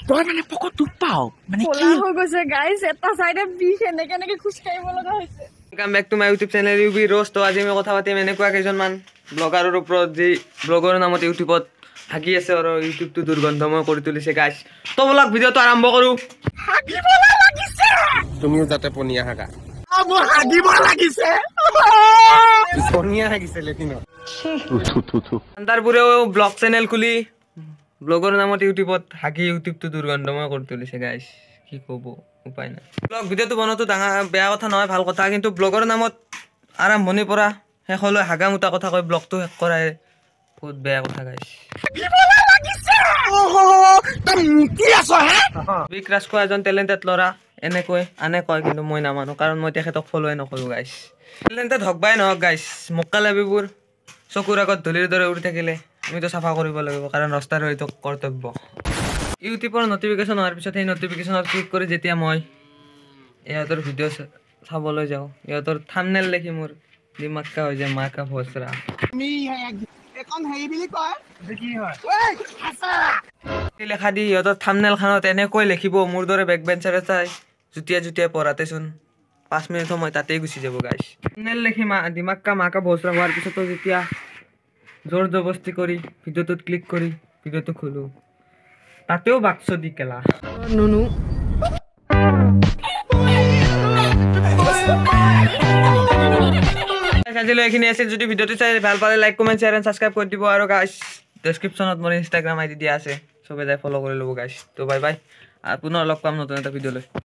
তই মানে পকত দুখ পাও মানে কি হৈ গৈছে গাইস এটা সাইডে বিষ এনেকে খুশ কাইব লগা হৈছে কাম back to my YouTube channel ইউবি রোজ। তো আজি আমি কথা পাতিম এনেকুৱা কেইজনমান ব্লগাৰৰ ওপৰত যি ব্লগৰ নামত ইউটিউবত হাগি আছে আৰু ইউটিউবটো দুৰ্গন্ধময় কৰি তুলিছে গাইস। তো বলক ভিডিঅ'টো আৰম্ভ কৰো। হাগিবলা লাগিছে তুমিও যাতে পনিয়া হাগা মোৰ হাগিব লাগিছে পনিয়া হাগিছে লেটিনত তাৰপৰেও ব্লগ চেনেল খুলি ব্লগৰ নামত ইউটিউবত হাগি ইউটিউবটো দুৰ্গন্ধময় কৰি তুলিছে গাইস। কি ক'ব উপায় নাই। ব্লগ ভিডিঅ'টো বনোৱাটো ডাঙৰ বেয়া কথা নহয়, ভাল কথা, কিন্তু ব্লগৰ নামত আৰম্ভণিৰ পৰা শেষলৈ হাগা মুতা কথা কৈ ব্লগটো শেষ কৰাই বহুত বেয়া কথা গাইস। হাগিবলা লাগিছে তই মুতি আছ হে বিক্ৰাছ কোৱা এজন টেলেণ্টেড ল'ৰা এনেকৈ আনে কয়, কিন্তু মই নামানো, কাৰণ মই তেখেতক ফ'ল'ৱে নকৰোঁ গাইছ। টেলেণ্টেড হওক বাই নহওক গাইছ, মোকালাবিবোৰ চকুৰ আগত ধূলিৰ দৰে উৰি থাকিলে আমিতো চাফা কৰিব লাগিব, কাৰণ ৰাস্তাৰ এইটো কৰ্তব্য। ইউটিউবৰ নটিফিকেশ্যন হোৱাৰ পিছত সেই নটিফিকেশ্যনত ক্লিক কৰি যেতিয়া মই ইহঁতৰ ভিডিঅ' চাবলৈ যাওঁ, ইহঁতৰ থাম্বনেইল দেখি মোৰ দিমাগকা হৈ যায় মাকা ভচৰা। এখন হেৰি বুলি কয় কি হয় লেখা দি সিহঁতৰ থাম্বনেইলখনত এনেকৈ লিখিব মোৰ দৰে বেক বেঞ্চাৰ এটাই জুতিয়াই জুতিয়াই পঢ়াতেচোন 5 মিনিট সময় তাতেই গুচি যাব গাইছ। থাম্বনেইল লিখি দিমাগকা মাকা ভচৰা হোৱাৰ পিছতো যেতিয়া জোৰ জবস্তি কৰি ভিডিঅ'টোত ক্লিক কৰি ভিডিঅ'টো খোলোঁ, তাতেও বাক্স দি কেলা নুনু। আজিলৈ এইখিনি আছিল। যদি ভিডিঅ'টো চাই ভাল পালে like comment share and subscribe কৰি দিব, আৰু গাইছ ডেছক্ৰিপশ্যনত মোৰ ইনষ্টাগ্ৰাম আইডি দিয়া আছে, চবে যাই ফ'ল' কৰি ল'ব গাইছ। তো বাই বাই, পুনৰ লগ পাম নতুন এটা ভিডিঅ'লৈ।